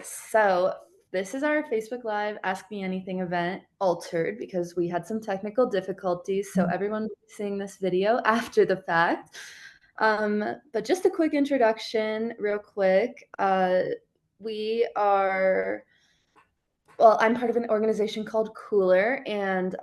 So this is our Facebook Live Ask Me Anything event altered because we had some technical difficulties. So everyone will be seeing this video after the fact. But just a quick introduction, real quick. We are I'm part of an organization called Cooler, and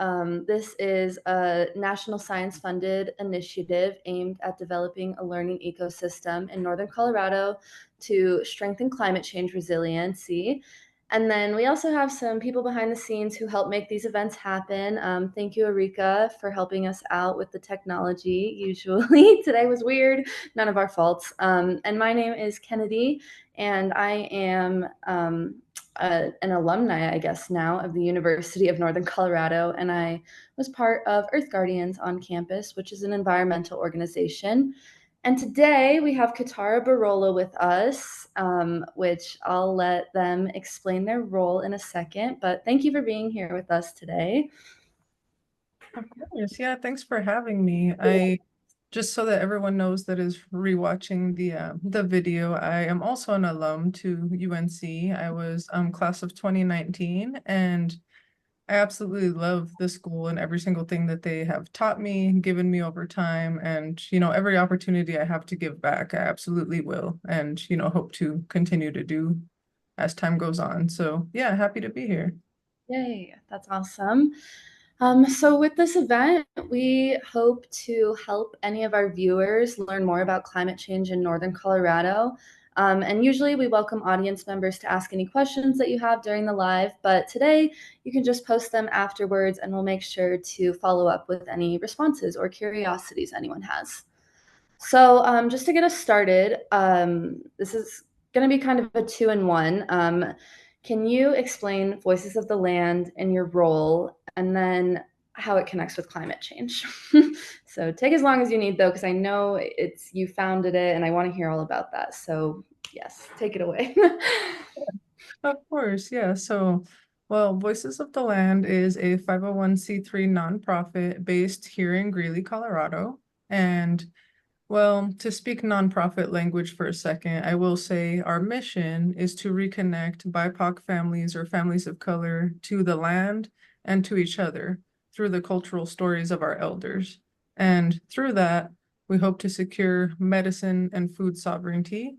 this is a national science funded initiative aimed at developing a learning ecosystem in Northern Colorado to strengthen climate change resiliency. And then we also have some people behind the scenes who help make these events happen. Thank you, Erika, for helping us out with the technology. Usually, today was weird, none of our faults. And my name is Kennedy, and I am an alumni, I guess, now of the University of Northern Colorado, and I was part of Earth Guardians on campus, which is an environmental organization. And today we have Katara Burrola with us, which I'll let them explain their role in a second. But thank you for being here with us today. Of course. Yeah, thanks for having me. I just so that everyone knows that is rewatching the video, I am also an alum to UNC. I was class of 2019, and I absolutely love the school and every single thing that they have taught me, given me over time, and every opportunity I have to give back, I absolutely will, and hope to continue to do as time goes on. So yeah, happy to be here. Yay, that's awesome. So with this event, we hope to help any of our viewers learn more about climate change in Northern Colorado. And usually we welcome audience members to ask any questions that you have during the live, but today you can just post them afterwards and we'll make sure to follow up with any responses or curiosities anyone has. So just to get us started, this is going to be kind of a two-in-one. Can you explain Voices of the Land and your role, and then how it connects with climate change? So take as long as you need, though, because I know you founded it, and I want to hear all about that. So yes, take it away. Of course, yeah. So, well, Voices of the Land is a 501c3 nonprofit based here in Greeley, Colorado. And well, to speak nonprofit language for a second, I will say our mission is to reconnect BIPOC families or families of color to the land and to each other through the cultural stories of our elders. And through that, we hope to secure medicine and food sovereignty,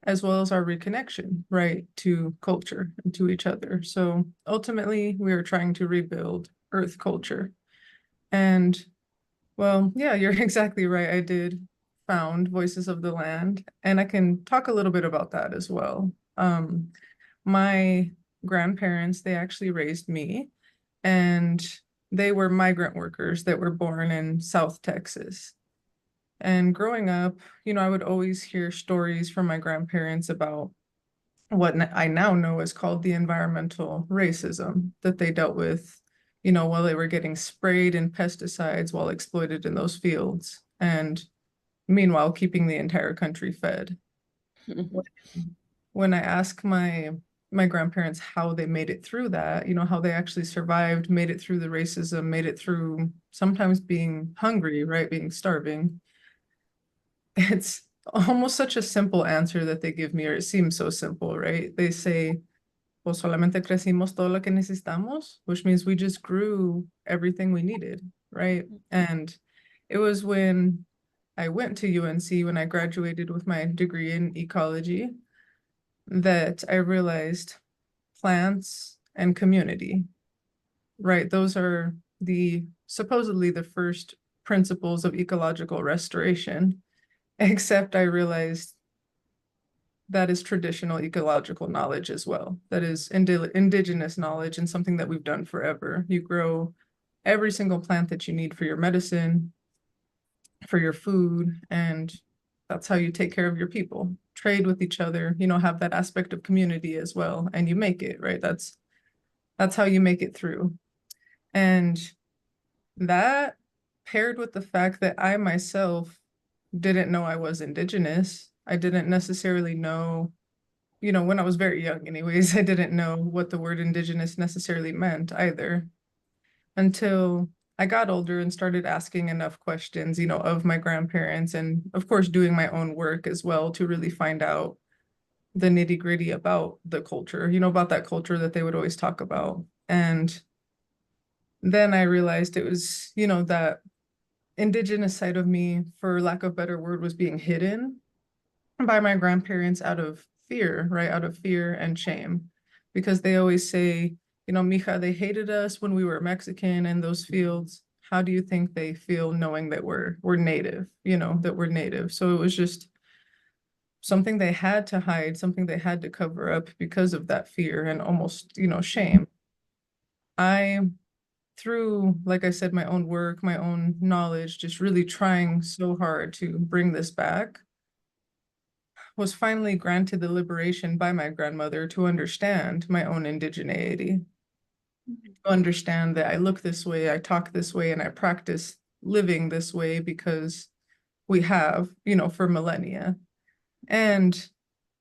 as well as our reconnection, right, to culture and to each other. So ultimately, we are trying to rebuild Earth culture. And well, yeah, you're exactly right. I did found Voices of the Land, and I can talk a little bit about that as well. My grandparents, they actually raised me, and they were migrant workers that were born in South Texas. And growing up, I would always hear stories from my grandparents about what I now know is called the environmental racism that they dealt with, while they were getting sprayed in pesticides while exploited in those fields. And meanwhile, keeping the entire country fed. When I ask my grandparents how they made it through that, how they actually survived, made it through the racism, made it through sometimes being hungry, right, being starving, it's almost such a simple answer that they give me, or it seems so simple, right? They say, pues solamente crecimos todo lo que necesitamos, which means we just grew everything we needed, right? And it was when I went to UNC, when I graduated with my degree in ecology, that I realized plants and community, right? Those are supposedly the first principles of ecological restoration. Except I realized that is traditional ecological knowledge as well. That is indigenous knowledge and something that we've done forever. You grow every single plant that you need for your medicine, for your food, and that's how you take care of your people. Trade with each other, have that aspect of community as well, and you make it, right? That's how you make it through. And that paired with the fact that I myself didn't know I was Indigenous. I didn't necessarily know, when I was very young, anyways, I didn't know what the word Indigenous necessarily meant either until I got older and started asking enough questions, of my grandparents and, of course, doing my own work as well to really find out the nitty-gritty about the culture, about that culture that they would always talk about. And then I realized it was, that indigenous side of me, for lack of a better word, was being hidden by my grandparents out of fear, right? Out of fear and shame. Because they always say, mija, they hated us when we were Mexican in those fields. How do you think they feel knowing that we're native, that we're native? So it was just something they had to hide, something they had to cover up because of that fear and almost, shame. I, through, like I said, my own work, my own knowledge, just really trying so hard to bring this back, was finally granted the liberation by my grandmother to understand my own indigeneity, to understand that I look this way, I talk this way, and I practice living this way because we have, for millennia. And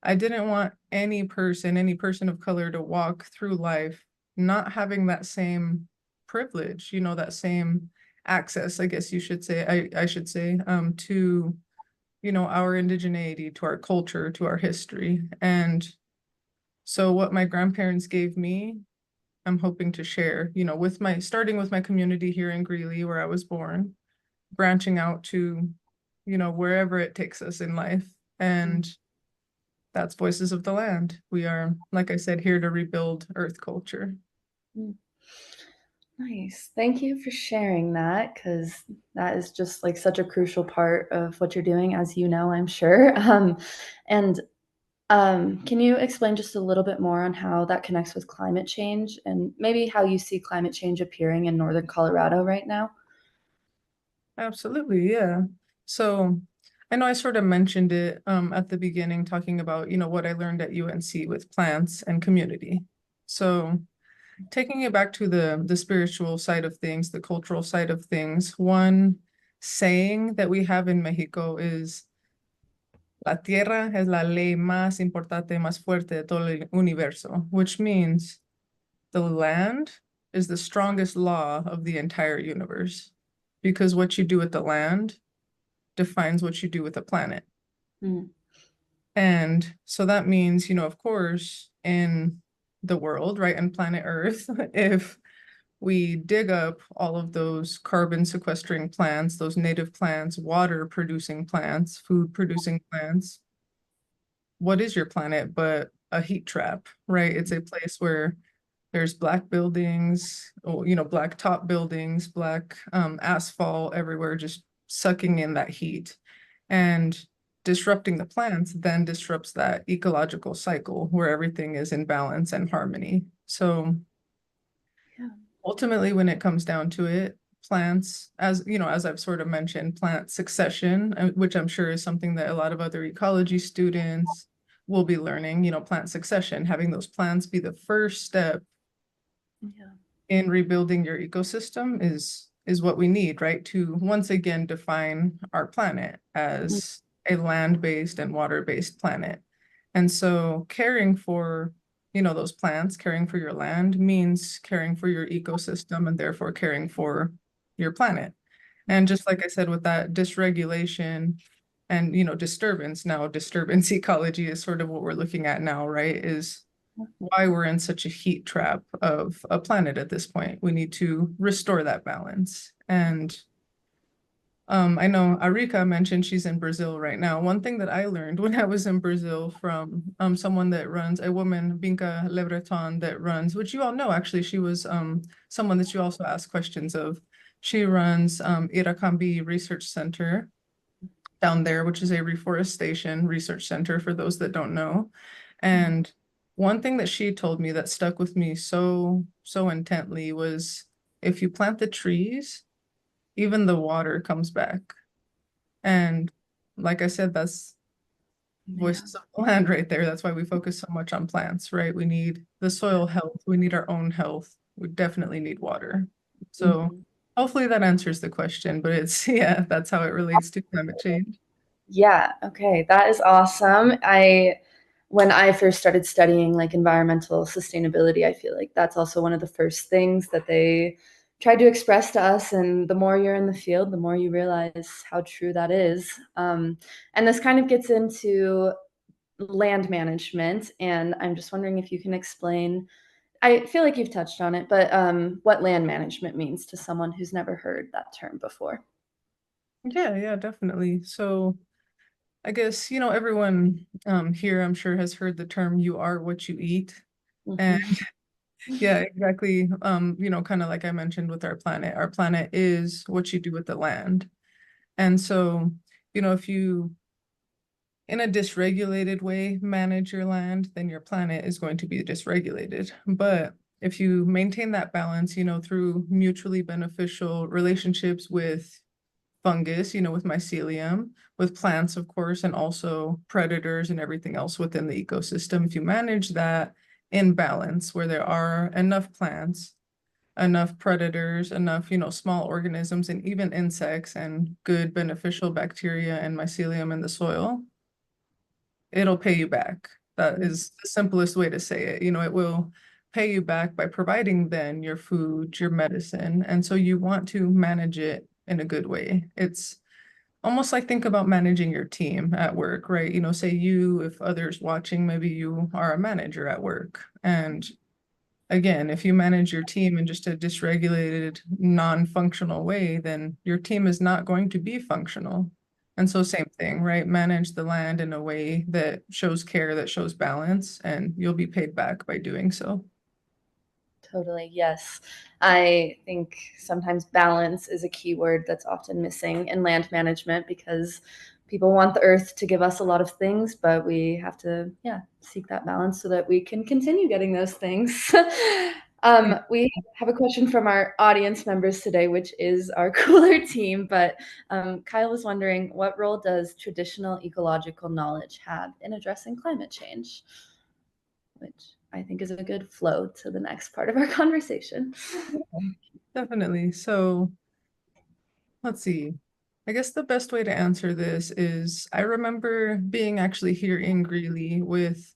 I didn't want any person of color to walk through life not having that same privilege, that same access, I guess you should say, I should say, to, our indigeneity, to our culture, to our history. And so what my grandparents gave me, I'm hoping to share, starting with my community here in Greeley, where I was born, branching out to, wherever it takes us in life. And that's Voices of the Land. We are, like I said, here to rebuild Earth culture. Mm. Nice. Thank you for sharing that because that is just like such a crucial part of what you're doing, as you know, I'm sure. And can you explain just a little bit more on how that connects with climate change and maybe how you see climate change appearing in northern Colorado right now? Absolutely, yeah. So I know I sort of mentioned it at the beginning, talking about, what I learned at UNC with plants and community. So taking it back to the spiritual side of things, the cultural side of things, one saying that we have in Mexico is La tierra es la ley más importante, más fuerte de todo el universo, which means the land is the strongest law of the entire universe because what you do with the land defines what you do with the planet. Mm. And so that means, of course, in the world, right, and planet Earth, if we dig up all of those carbon sequestering plants, those native plants, water producing plants, food producing plants, what is your planet but a heat trap, right? It's a place where there's black buildings, or, black top buildings, black asphalt everywhere, just sucking in that heat. And disrupting the plants then disrupts that ecological cycle where everything is in balance and harmony. So Yeah. ultimately, when it comes down to it, plants, as I've sort of mentioned, plant succession, which I'm sure is something that a lot of other ecology students will be learning, plant succession, having those plants be the first step Yeah. in rebuilding your ecosystem is what we need, right? To once again define our planet Mm. as a land-based and water-based planet. And so caring for, those plants, caring for your land means caring for your ecosystem and therefore caring for your planet. And just like I said, with that dysregulation and, disturbance, now disturbance ecology is sort of what we're looking at now, right? Is why we're in such a heat trap of a planet at this point. We need to restore that balance. And I know Arika mentioned she's in Brazil right now. One thing that I learned when I was in Brazil from someone that runs, a woman, Binka Lebreton, that runs, which you all know, actually, she was someone that you also asked questions of. She runs Iracambi Research Center down there, which is a reforestation research center for those that don't know. And one thing that she told me that stuck with me so intently was if you plant the trees, even the water comes back. And like I said, that's Yeah. voices of the land right there. That's why we focus so much on plants, right? We need the soil health, we need our own health. We definitely need water. So Mhm. hopefully that answers the question, but it's, yeah, that's how it relates to climate change. Yeah, okay, that is awesome. When I first started studying like environmental sustainability, I feel like that's also one of the first things that they tried to express to us. And the more you're in the field, the more you realize how true that is. And this kind of gets into land management, and I'm just wondering if you can explain. I feel like you've touched on it, but what land management means to someone who's never heard that term before. Yeah, yeah, definitely. So I guess, everyone here, I'm sure, has heard the term "you are what you eat." And Mhm. yeah, exactly. Kind of like I mentioned with our planet is what you do with the land. And so, if you in a dysregulated way manage your land, then your planet is going to be dysregulated. But if you maintain that balance, through mutually beneficial relationships with fungus, with mycelium, with plants, of course, and also predators and everything else within the ecosystem, if you manage that in balance where there are enough plants, enough predators, enough, small organisms and even insects and good beneficial bacteria and mycelium in the soil, it'll pay you back. That is the simplest way to say it. It will pay you back by providing then your food, your medicine. And so you want to manage it in a good way. It's almost like think about managing your team at work, right? Say you, if others watching, maybe you are a manager at work. And again, if you manage your team in just a dysregulated, non-functional way, then your team is not going to be functional. And so same thing, right? Manage the land in a way that shows care, that shows balance, and you'll be paid back by doing so. Totally, yes. I think sometimes balance is a key word that's often missing in land management because people want the earth to give us a lot of things, but we have to, yeah, seek that balance so that we can continue getting those things. We have a question from our audience members today, which is our cooler team. But Kyle was wondering, what role does traditional ecological knowledge have in addressing climate change? Which I think is a good flow to the next part of our conversation. Definitely. So let's see. I guess the best way to answer this is I remember being actually here in Greeley with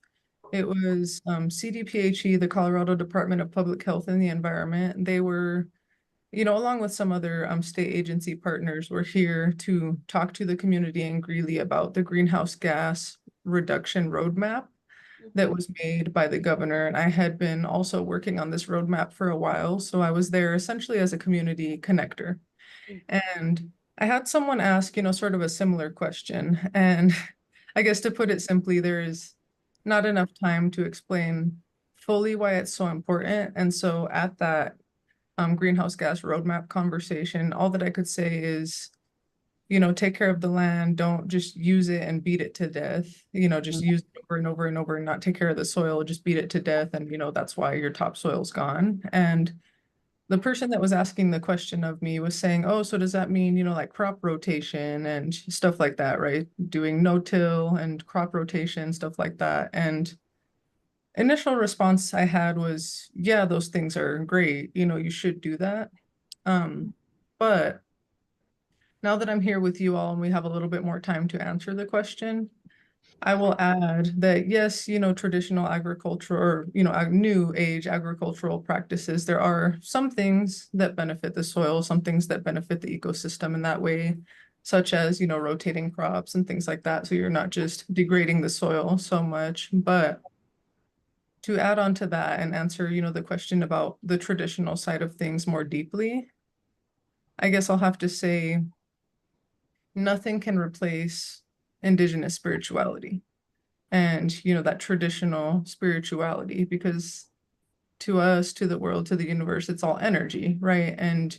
it was CDPHE, the Colorado Department of Public Health and the Environment. They were, along with some other state agency partners, were here to talk to the community in Greeley about the greenhouse gas reduction roadmap that was made by the governor. And I had been also working on this roadmap for a while. So I was there essentially as a community connector. And I had someone ask, sort of a similar question. And I guess to put it simply, there is not enough time to explain fully why it's so important. And so at that greenhouse gas roadmap conversation, all that I could say is, take care of the land. Don't just use it and beat it to death. Just use it over and over and over and not take care of the soil, just beat it to death. And, that's why your topsoil's gone. And the person that was asking the question of me was saying, oh, so does that mean, like crop rotation and stuff like that, right? Doing no-till and crop rotation, stuff like that. And initial response I had was, yeah, those things are great. You should do that. But now that I'm here with you all and we have a little bit more time to answer the question, I will add that yes, traditional agriculture or, new age agricultural practices, there are some things that benefit the soil, some things that benefit the ecosystem in that way, such as, rotating crops and things like that. So you're not just degrading the soil so much. But to add on to that and answer, the question about the traditional side of things more deeply, I guess I'll have to say nothing can replace indigenous spirituality and that traditional spirituality, because to us, to the world, to the universe, it's all energy, right? And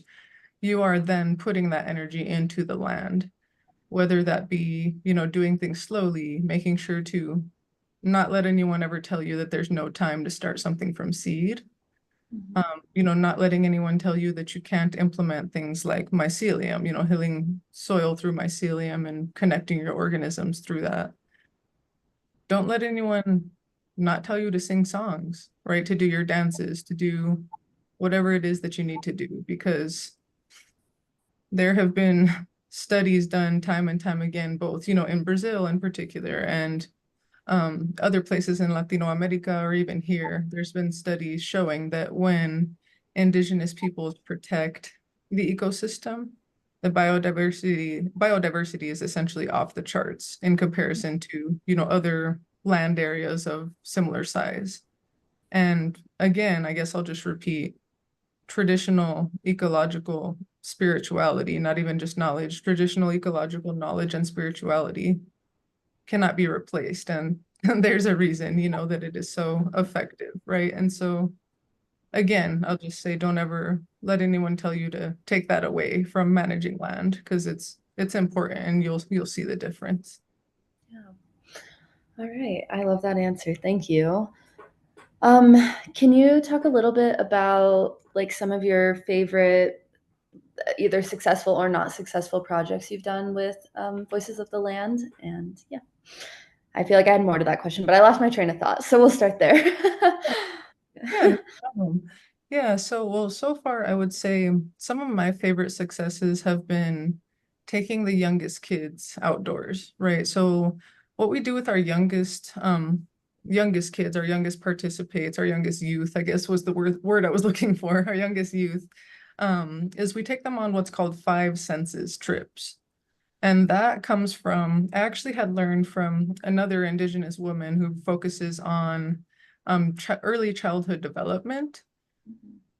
you are then putting that energy into the land, whether that be doing things slowly, making sure to not let anyone ever tell you that there's no time to start something from seed. Not letting anyone tell you that you can't implement things like mycelium, healing soil through mycelium and connecting your organisms through that. Don't let anyone not tell you to sing songs, right? To do your dances, to do whatever it is that you need to do, because there have been studies done time and time again, both, in Brazil in particular and other places in Latino America or even here, there's been studies showing that when indigenous peoples protect the ecosystem, the biodiversity is essentially off the charts in comparison to, other land areas of similar size. And again, I guess I'll just repeat traditional ecological spirituality, not even just knowledge, traditional ecological knowledge and spirituality cannot be replaced. And there's a reason, that it is so effective, right? And so again, I'll just say don't ever let anyone tell you to take that away from managing land because it's important and you'll see the difference. Yeah. All right. I love that answer. Thank you. Um, can you talk a little bit about like some of your favorite, either successful or not successful projects you've done with Voices of the Land? And yeah, I feel like I had more to that question, but I lost my train of thought. So we'll start there. Yeah, no problem. Yeah, so far I would say some of my favorite successes have been taking the youngest kids outdoors, right? So what we do with our youngest kids, our youngest participates, our youngest youth, I guess was the word I was looking for, our youngest youth, is we take them on what's called five senses trips. And that comes from, I actually had learned from another Indigenous woman who focuses on early childhood development.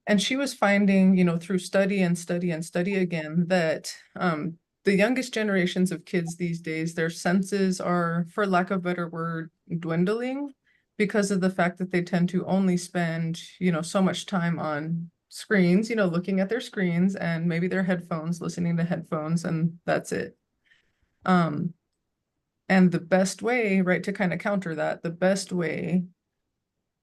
And she was finding, through study and study and study again, that the youngest generations of kids these days, their senses are, for lack of a better word, dwindling because of the fact that they tend to only spend, so much time on screens, looking at their screens and maybe their headphones, listening to headphones, and that's it. Um, and the best way, right, to kind of counter that, the best way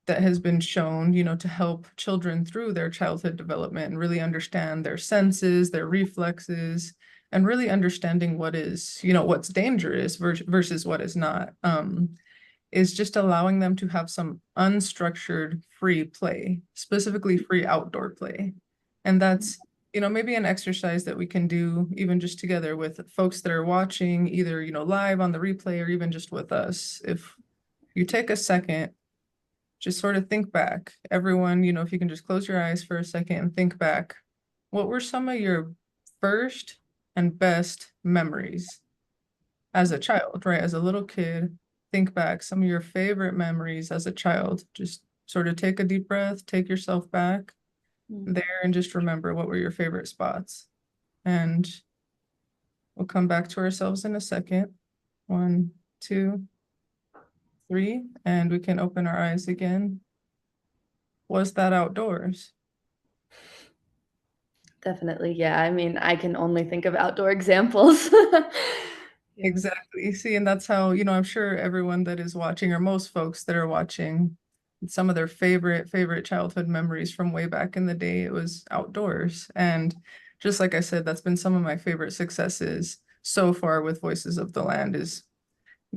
that has been shown, to help children through their childhood development and really understand their senses, their reflexes, and really understanding what is, what's dangerous versus what is not, is just allowing them to have some unstructured free play, specifically free outdoor play. And that's, maybe an exercise that we can do even just together with folks that are watching, either, live on the replay or even just with us. If you take a second, just sort of think back. Everyone, if you can just close your eyes for a second and think back, what were some of your first and best memories as a child, right? As a little kid, think back some of your favorite memories as a child. Just sort of take a deep breath, take yourself back there, and just remember what were your favorite spots. And we'll come back to ourselves in a second. One, two, three, and we can open our eyes again. Was that outdoors? Definitely. Yeah. I mean, I can only think of outdoor examples. Yeah. Exactly. See, and that's how, I'm sure everyone that is watching, or most folks that are watching, some of their favorite childhood memories from way back in the day, it was outdoors. And just like I said, that's been some of my favorite successes so far with Voices of the Land is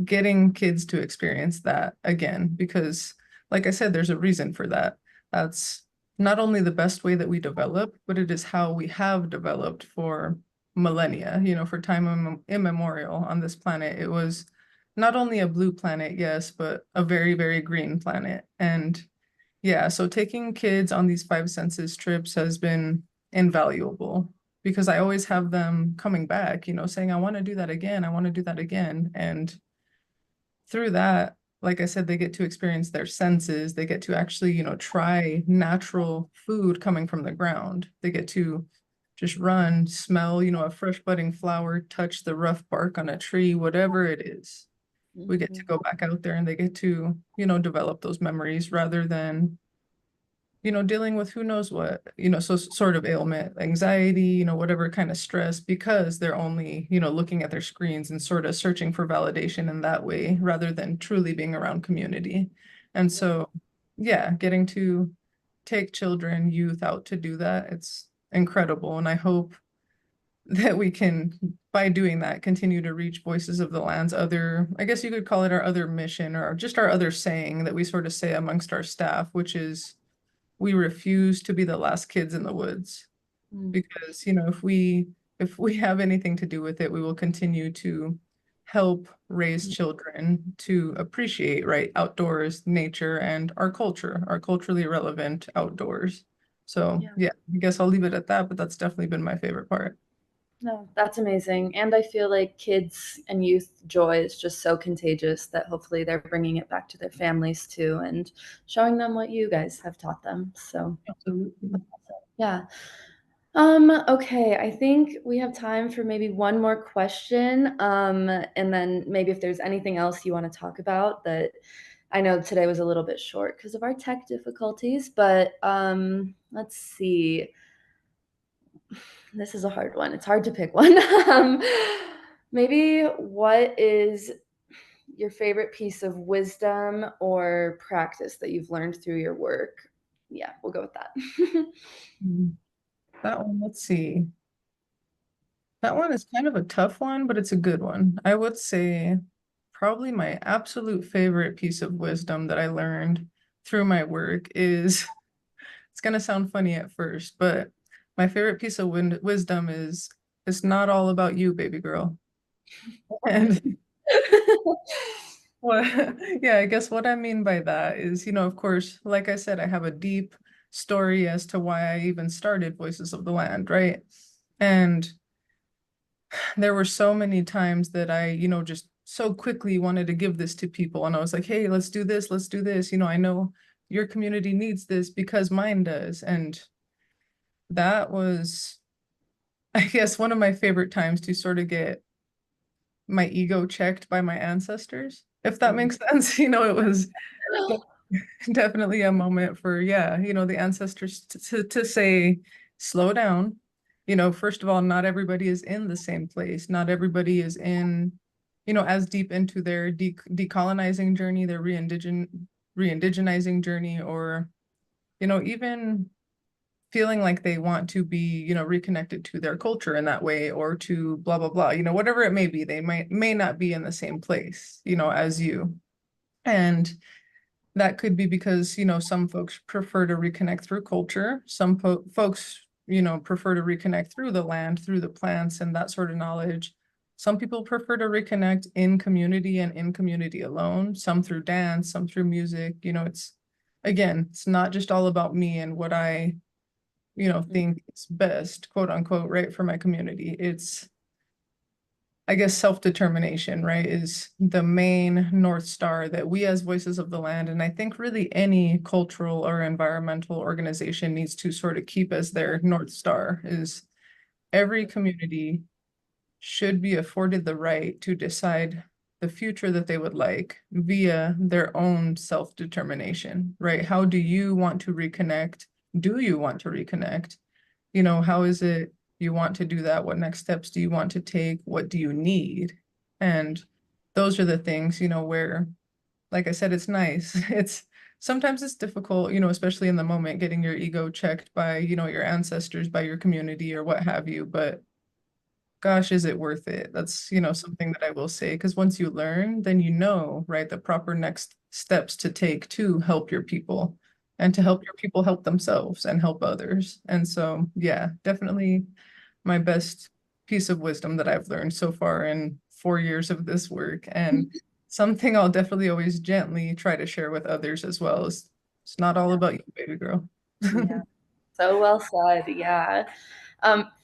getting kids to experience that again, because like I said, there's a reason for that. That's not only the best way that we develop, but it is how we have developed for millennia, for time immemorial on this planet. It was not only a blue planet, yes, but a very, very green planet. And yeah, so taking kids on these five senses trips has been invaluable because I always have them coming back, saying, I want to do that again. I want to do that again. And through that, like I said, they get to experience their senses. They get to actually, try natural food coming from the ground. They get to just run, smell, a fresh budding flower, touch the rough bark on a tree, whatever it is. We get to Mhm. go back out there and they get to, develop those memories rather than dealing with who knows what, so sort of ailment, anxiety, whatever kind of stress, because they're only, looking at their screens and sort of searching for validation in that way rather than truly being around community. And so, yeah, getting to take children, youth out to do that, it's incredible. And I hope that we can, by doing that, continue to reach Voices of the Land's other, I guess you could call it our other mission or just our other saying that we sort of say amongst our staff, which is we refuse to be the last kids in the woods Mm. because if we have anything to do with it, we will continue to help raise children to appreciate, right, outdoors, nature, and our culture, our culturally relevant outdoors. So Yeah. yeah, I guess I'll leave it at that, but that's definitely been my favorite part. No, that's amazing. And I feel like kids and youth joy is just so contagious that hopefully they're bringing it back to their families too and showing them what you guys have taught them. So, Absolutely. yeah. Okay, I think we have time for maybe one more question. And then maybe if there's anything else you want to talk about that I know today was a little bit short because of our tech difficulties, but let's see. This is a hard one. It's hard to pick one. Maybe what is your favorite piece of wisdom or practice that you've learned through your work? Yeah, we'll go with that. Mm. That one, let's see. That one is kind of a tough one, but it's a good one. I would say probably my absolute favorite piece of wisdom that I learned through my work is, it's going to sound funny at first, but my favorite piece of wisdom is it's not all about you, baby girl. And what, yeah, I guess what I mean by that is, of course, like I said, I have a deep story as to why I even started Voices of the Land, right? And there were so many times that I, just so quickly wanted to give this to people. And I was like, hey, let's do this, let's do this. I know your community needs this because mine does. And that was, I guess, one of my favorite times to sort of get my ego checked by my ancestors, if that makes sense. It was definitely a moment for, yeah, the ancestors to say, slow down. First of all, not everybody is in the same place. Not everybody is in, as deep into their decolonizing journey, their re-indigenizing journey, or, even feeling like they want to be, reconnected to their culture in that way, or to blah, blah, blah, whatever it may be, they may not be in the same place, as you. And that could be because, some folks prefer to reconnect through culture. Some folks, prefer to reconnect through the land, through the plants and that sort of knowledge. Some people prefer to reconnect in community and in community alone, some through dance, some through music. It's not just all about me and what I, think is best, quote unquote, right, for my community. It's, I guess, self-determination, right, is the main North Star that we as Voices of the Land, and I think really any cultural or environmental organization needs to sort of keep as their North Star, is every community should be afforded the right to decide the future that they would like via their own self-determination, right? How do you want to reconnect? Do you want to reconnect? How is it you want to do that? What next steps do you want to take? What do you need? And those are the things, where, like I said, it's nice. It's sometimes it's difficult, especially in the moment, getting your ego checked by, your ancestors, by your community or what have you. But gosh, is it worth it? That's, something that I will say, because once you learn, then right, the proper next steps to take to help your people and to help your people help themselves and help others. And so, yeah, definitely my best piece of wisdom that I've learned so far in 4 years of this work. And something I'll definitely always gently try to share with others as well. Is it's not all about you, baby girl. Yeah, so well said. Yeah.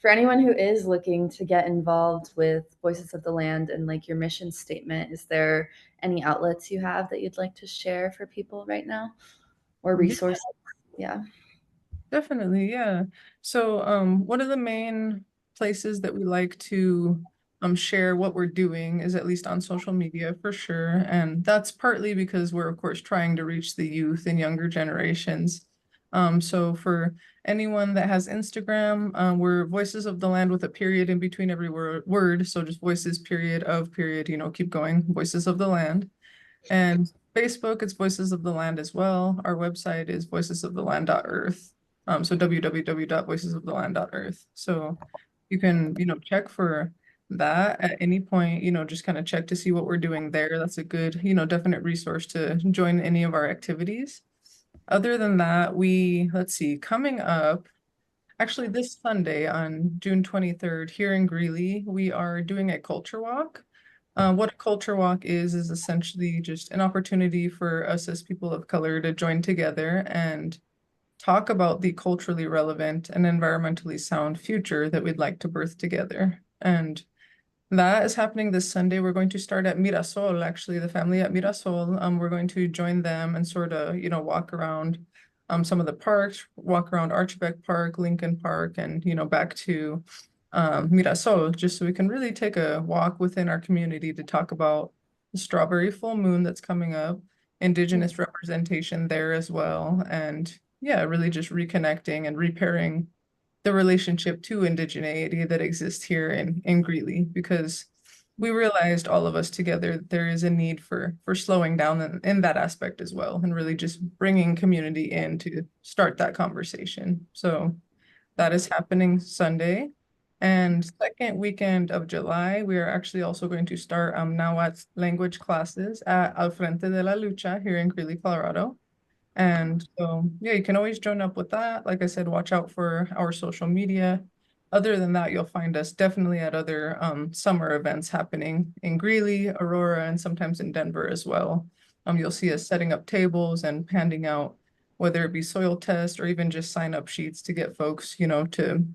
For anyone who is looking to get involved with Voices of the Land and like your mission statement, is there any outlets you have that you'd like to share for people right now or Yeah, resources? Yeah. definitely, yeah. So, one of the main places that we like to share what we're doing is at least on social media for sure. And that's partly because we're, of course, trying to reach the youth and younger generations. So for anyone that has Instagram, we're Voices of the Land with a period in between every word. So just voices, period, of period, keep going, Voices of the Land. And Facebook, it's Voices of the Land as well. Our website is voicesoftheland.earth. So www.voicesoftheland.earth. So you can, check for that at any point, just kind of check to see what we're doing there. That's a good, definite resource to join any of our activities. Other than that, let's see, coming up, actually this Sunday on June 23rd here in Greeley, we are doing a culture walk. What a culture walk is essentially just an opportunity for us as people of color to join together and talk about the culturally relevant and environmentally sound future that we'd like to birth together. And that is happening this Sunday. We're going to start at Mirasol, actually, the family at Mirasol. We're going to join them and sort of, walk around some of the parks, walk around Archbeck Park, Lincoln Park, and, back to Mirasol, just so we can really take a walk within our community to talk about the strawberry full moon that's coming up, Indigenous representation there as well, and yeah, really just reconnecting and repairing the relationship to indigeneity that exists here in Greeley, because we realized all of us together there is a need for slowing down in that aspect as well, and really just bringing community in to start that conversation. So that is happening Sunday. And second weekend of July, we are actually also going to start Nahuatl language classes at Al Frente de la Lucha here in Greeley, Colorado. And so, yeah, you can always join up with that. Like I said, watch out for our social media. Other than that, you'll find us definitely at other summer events happening in Greeley, Aurora, and sometimes in Denver as well. You'll see us setting up tables and handing out, whether it be soil test or even just sign up sheets to get folks, to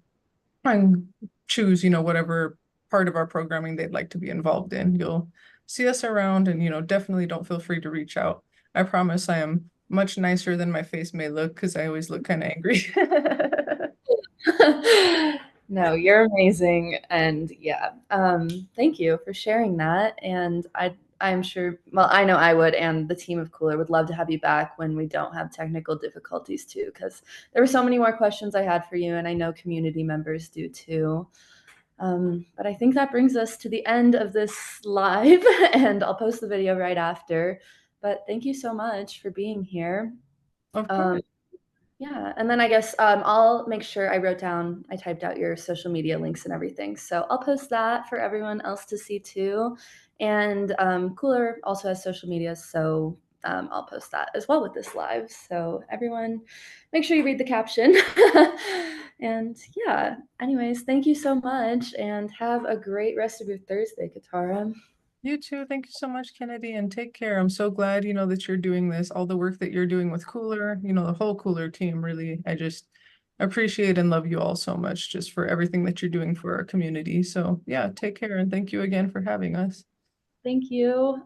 and choose, whatever part of our programming they'd like to be involved in. You'll see us around and, definitely don't feel free to reach out. I promise I am much nicer than my face may look because I always look kind of angry. No, you're amazing. And yeah, thank you for sharing that. And I'm sure, well, I know I would, and the team of Cooler would love to have you back when we don't have technical difficulties too, because there were so many more questions I had for you, and I know community members do too. But I think that brings us to the end of this live, and I'll post the video right after. But thank you so much for being here. Of Um, course. yeah, and then I guess I'll make sure I typed out your social media links and everything. So I'll post that for everyone else to see too. And Cooler also has social media, so I'll post that as well with this live. So everyone, make sure you read the caption. And yeah, anyways, thank you so much, and have a great rest of your Thursday, Katara. You too. Thank you so much, Kennedy, and take care. I'm so glad, that you're doing this, all the work that you're doing with Cooler, the whole Cooler team, really. I just appreciate and love you all so much just for everything that you're doing for our community. So yeah, take care and thank you again for having us. Thank you.